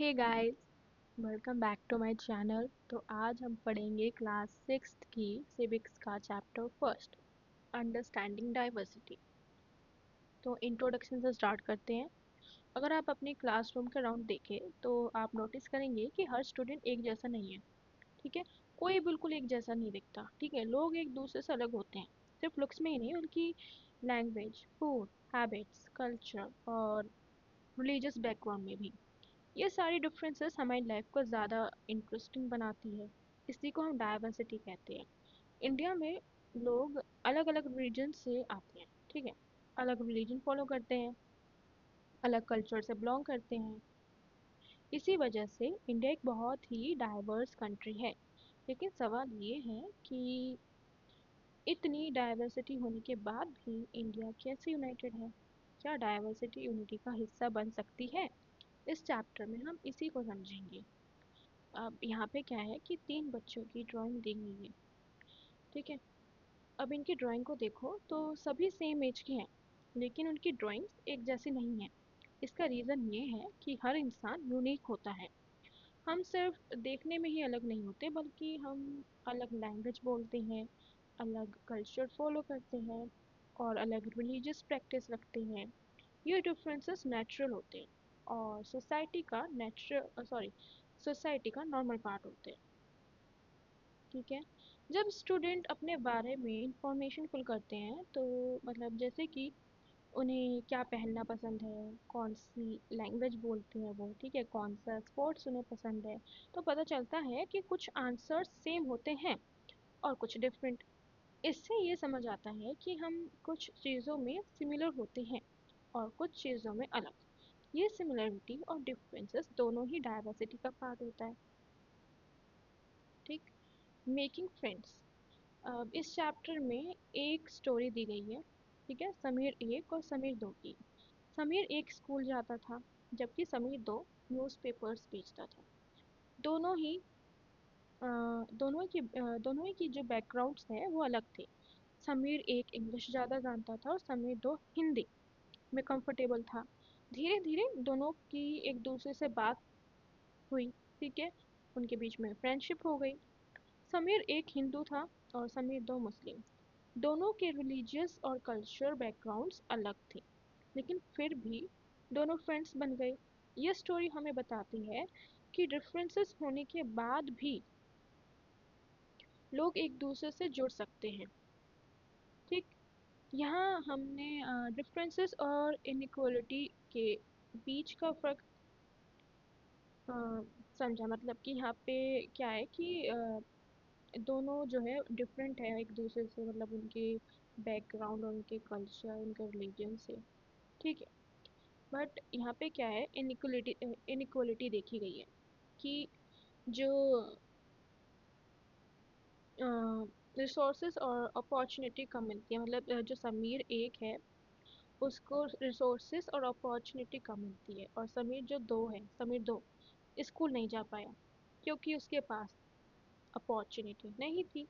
Hey guys, welcome back to my channel. तो आज हम पढ़ेंगे क्लास सिक्स्थ की सिविक्स का चैप्टर फर्स्ट, अंडरस्टैंडिंग डाइवर्सिटी। तो इंट्रोडक्शन से स्टार्ट करते हैं। अगर आप अपनी क्लासरूम के अराउंड देखें तो आप नोटिस करेंगे कि हर स्टूडेंट एक जैसा नहीं है। ठीक है, कोई बिल्कुल एक जैसा नहीं दिखता। ठीक है, लोग एक दूसरे से अलग होते हैं, सिर्फ लुक्स में ही नहीं बल्कि लैंग्वेज, फूड, हैबिट्स, कल्चर और रिलीजियस बैकग्राउंड में भी। ये सारी डिफरेंसेस हमारी लाइफ को ज़्यादा इंटरेस्टिंग बनाती है। इसी को हम डाइवर्सिटी कहते हैं। इंडिया में लोग अलग अलग रिलीजन से आते हैं। ठीक है, अलग रिलीजन फॉलो करते हैं, अलग कल्चर से बिलोंग करते हैं। इसी वजह से इंडिया एक बहुत ही डाइवर्स कंट्री है। लेकिन सवाल ये है कि इतनी डाइवर्सिटी होने के बाद भी इंडिया कैसे यूनाइटेड है? क्या डाइवर्सिटी यूनिटी का हिस्सा बन सकती है? इस चैप्टर में हम इसी को समझेंगे। अब यहाँ पे क्या है कि तीन बच्चों की ड्राइंग दी गई है। ठीक है, अब इनकी ड्राइंग को देखो तो सभी सेम एज के हैं, लेकिन उनकी ड्राइंग्स एक जैसी नहीं है। इसका रीज़न ये है कि हर इंसान यूनिक होता है। हम सिर्फ देखने में ही अलग नहीं होते, बल्कि हम अलग लैंग्वेज बोलते हैं, अलग कल्चर फॉलो करते हैं और अलग रिलीजियस प्रैक्टिस रखते हैं। ये डिफरेंसेस नेचुरल होते हैं और सोसाइटी का नॉर्मल पार्ट होते हैं। ठीक है, जब स्टूडेंट अपने बारे में इंफॉर्मेशन फिल करते हैं तो मतलब जैसे कि उन्हें क्या पहनना पसंद है, कौन सी लैंग्वेज बोलते हैं वो, ठीक है, कौन सा स्पोर्ट्स उन्हें पसंद है, तो पता चलता है कि कुछ आंसर्स सेम होते हैं और कुछ डिफरेंट। इससे ये समझ आता है कि हम कुछ चीज़ों में सिमिलर होते हैं और कुछ चीज़ों में अलग। ये सिमिलरिटी और डिफरेंसेस दोनों ही डाइवर्सिटी का पार्ट होता है। ठीक, मेकिंग फ्रेंड्स। अब इस चैप्टर में एक स्टोरी दी गई है। ठीक है, समीर एक और समीर दो की। समीर एक स्कूल जाता था, जबकि समीर दो न्यूज़पेपर्स बेचता था। दोनों ही दोनों ही की जो बैकग्राउंड्स हैं वो अलग थे। समीर एक इंग्लिश ज़्यादा जानता था और समीर दो हिंदी में कंफर्टेबल था। धीरे धीरे दोनों की एक दूसरे से बात हुई। ठीक है, उनके बीच में फ्रेंडशिप हो गई। समीर एक हिंदू था और समीर दो मुस्लिम। दोनों के रिलीजियस और कल्चर बैकग्राउंड्स अलग थे, लेकिन फिर भी दोनों फ्रेंड्स बन गए। ये स्टोरी हमें बताती है कि डिफरेंसेस होने के बाद भी लोग एक दूसरे से जुड़ सकते हैं। ठीक, यहाँ हमने डिफरेंसेस और इनइक्वालिटी के बीच का फर्क अ, समझा। मतलब कि यहाँ पे क्या है कि दोनों जो है डिफरेंट है एक दूसरे से, मतलब उनके बैकग्राउंड, उनके कल्चर, उनके रिलीजन से। ठीक है, बट यहाँ पे क्या है, इनइक्वालिटी देखी गई है कि जो रिसोर्सेज और अपॉर्चुनिटी कम मिलती है। मतलब जो समीर एक है उसको रिसोर्सेज और अपॉर्चुनिटी कम मिलती है, और समीर जो दो है, समीर दो स्कूल नहीं जा पाया क्योंकि उसके पास अपॉर्चुनिटी नहीं थी।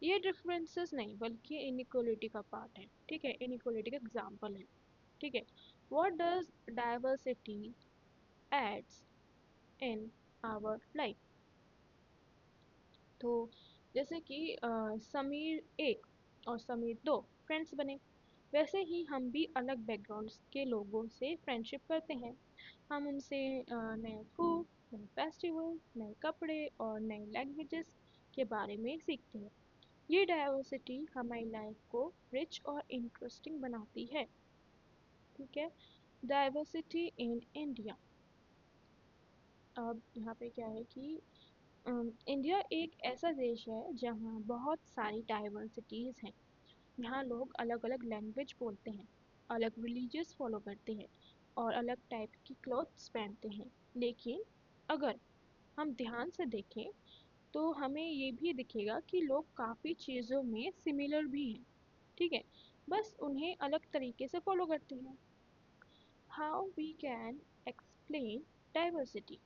ये डिफरेंसेस नहीं बल्कि इनइक्वालिटी का पार्ट है। ठीक है, इनइक्वालिटी का एग्जाम्पल है। ठीक है, what does diversity adds in our life. तो जैसे कि समीर एक और समीर दो फ्रेंड्स बने, वैसे ही हम भी अलग बैकग्राउंड्स के लोगों से फ्रेंडशिप करते हैं। हम उनसे नए फूड, नए फेस्टिवल, नए कपड़े और नए लैंग्वेजेस के बारे में सीखते हैं। ये डाइवर्सिटी हमारी लाइफ को रिच और इंटरेस्टिंग बनाती है। ठीक है, डाइवर्सिटी इन इंडिया। अब यहाँ पे क्या है कि इंडिया एक ऐसा देश है जहाँ बहुत सारी डाइवर्सिटीज़ हैं। यहाँ लोग अलग अलग लैंग्वेज बोलते हैं, अलग रिलीजियस फॉलो करते हैं और अलग टाइप की क्लोथ्स पहनते हैं। लेकिन अगर हम ध्यान से देखें तो हमें ये भी दिखेगा कि लोग काफ़ी चीज़ों में सिमिलर भी हैं। ठीक है, बस उन्हें अलग तरीके से फॉलो करते हैं। How we can explain diversity.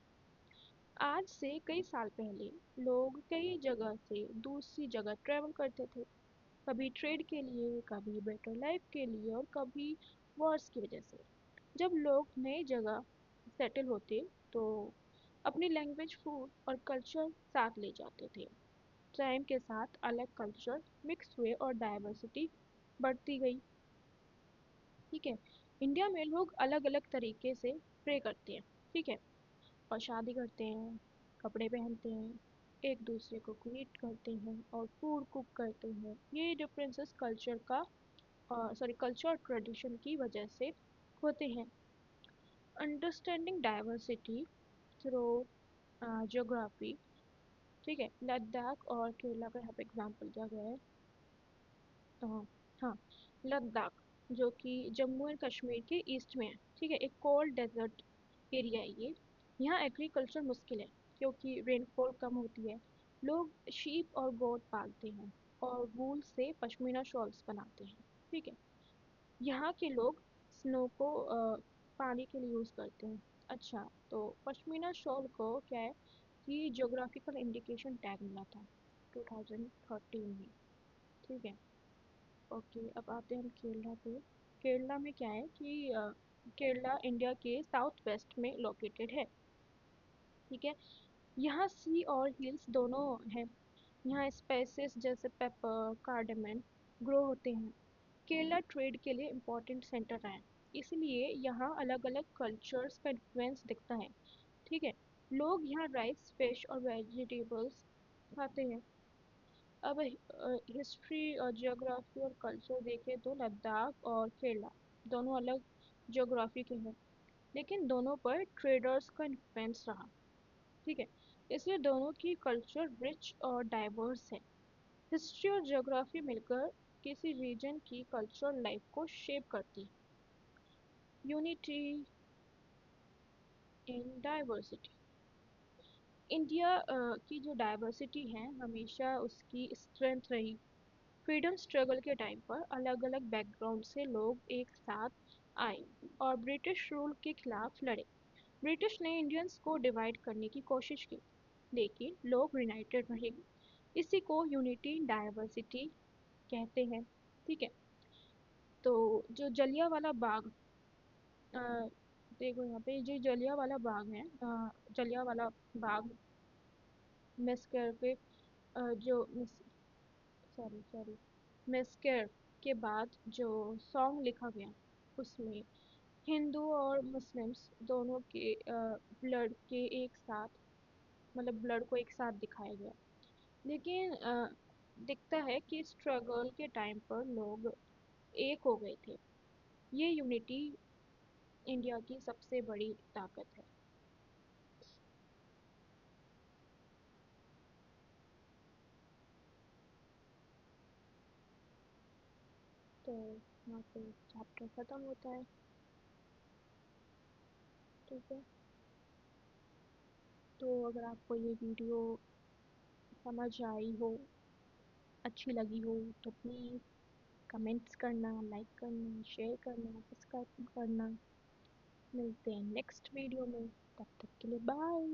आज से कई साल पहले लोग कई जगह से दूसरी जगह ट्रैवल करते थे, कभी ट्रेड के लिए, कभी बेटर लाइफ के लिए और कभी वॉर्स की वजह से। जब लोग नई जगह सेटल होते तो अपनी लैंग्वेज, फूड और कल्चर साथ ले जाते थे। टाइम के साथ अलग कल्चर मिक्स हुए और डाइवर्सिटी बढ़ती गई। ठीक है। इंडिया में लोग अलग अलग तरीके से प्रे करते हैं। ठीक है। और शादी करते हैं, कपड़े पहनते हैं, एक दूसरे को ग्रीट करते हैं और फूड कुक करते हैं। ये डिफरेंसेस कल्चर ट्रेडिशन की वजह से होते हैं। Understanding diversity through geography. ठीक है। लद्दाख और केरला का यहाँ पे एग्जाम्पल दिया गया है। हाँ। हाँ। लद्दाख जो कि जम्मू एंड कश्मीर के ईस्ट में है। ठीक है। एक कोल्ड डेजर्ट एरिया है ये। यहाँ एग्रीकल्चर मुश्किल है क्योंकि रेनफॉल कम होती है। लोग शीप और गोट पालते हैं और वूल से पश्मीना शॉल्स बनाते हैं। ठीक है। यहाँ के लोग स्नो को पानी के लिए यूज़ करते हैं। अच्छा, तो पश्मीना शॉल को क्या है कि ज्योग्राफिकल इंडिकेशन टैग मिला था 2013 में। ठीक है। ओके, अब आते हैं हम केरला पे। केरला में क्या है कि केरला इंडिया के साउथ वेस्ट में लोकेटेड है। ठीक है। यहाँ सी और हिल्स दोनों हैं। यहाँ स्पाइसेस जैसे पेपर, कार्डेमन ग्रो होते हैं। केरला ट्रेड के लिए इम्पोर्टेंट सेंटर है, इसलिए यहाँ अलग अलग कल्चर्स का इन्फ्लुएंस दिखता है। ठीक है। लोग यहाँ राइस, फिश और वेजिटेबल्स खाते हैं। अब हिस्ट्री और जियोग्राफी और कल्चर देखें तो लद्दाख और केरला दोनों अलग जियोग्राफी के हैं, लेकिन दोनों पर ट्रेडर्स का इन्फ्लुएंस रहा। ठीक है। इसलिए दोनों की कल्चर रिच और डाइवर्स है। हिस्ट्री और जियोग्राफी मिलकर किसी रीजन की कल्चरल लाइफ को शेप करती है। Unity in diversity. इंडिया की जो डाइवर्सिटी है हमेशा उसकी स्ट्रेंथ रही। फ्रीडम स्ट्रगल के टाइम पर अलग अलग बैकग्राउंड से लोग एक साथ आए और ब्रिटिश रूल के खिलाफ लड़े। ब्रिटिश ने इंडियंस को डिवाइड करने की कोशिश की, लेकिन लोग यूनाइटेड रहे। इसी को यूनिटी इन डाइवर्सिटी कहते हैं। ठीक है। तो जो जलियांवाला बाग, अ, देखो यहाँ पे जो जलियांवाला बाग है, जलियांवाला बाग मैस्कर के जो सॉरी सॉरी मैस्कर के बाद जो सॉन्ग लिखा गया उसमें हिंदू और मुस्लिम्स दोनों के ब्लड के एक साथ, मतलब ब्लड को एक साथ दिखाया गया। लेकिन दिखता है कि स्ट्रगल के टाइम पर लोग एक हो गए थे। ये यूनिटी इंडिया की सबसे बड़ी ताकत है। तो यहाँ पे चैप्टर ख़त्म होता है। ठीक है। तो अगर आपको ये वीडियो समझ आई हो, अच्छी लगी हो, तो प्लीज़ कमेंट्स करना, लाइक करना, शेयर करना, सब्सक्राइब करना। मिलते हैं नेक्स्ट वीडियो में। तब तक के लिए बाय।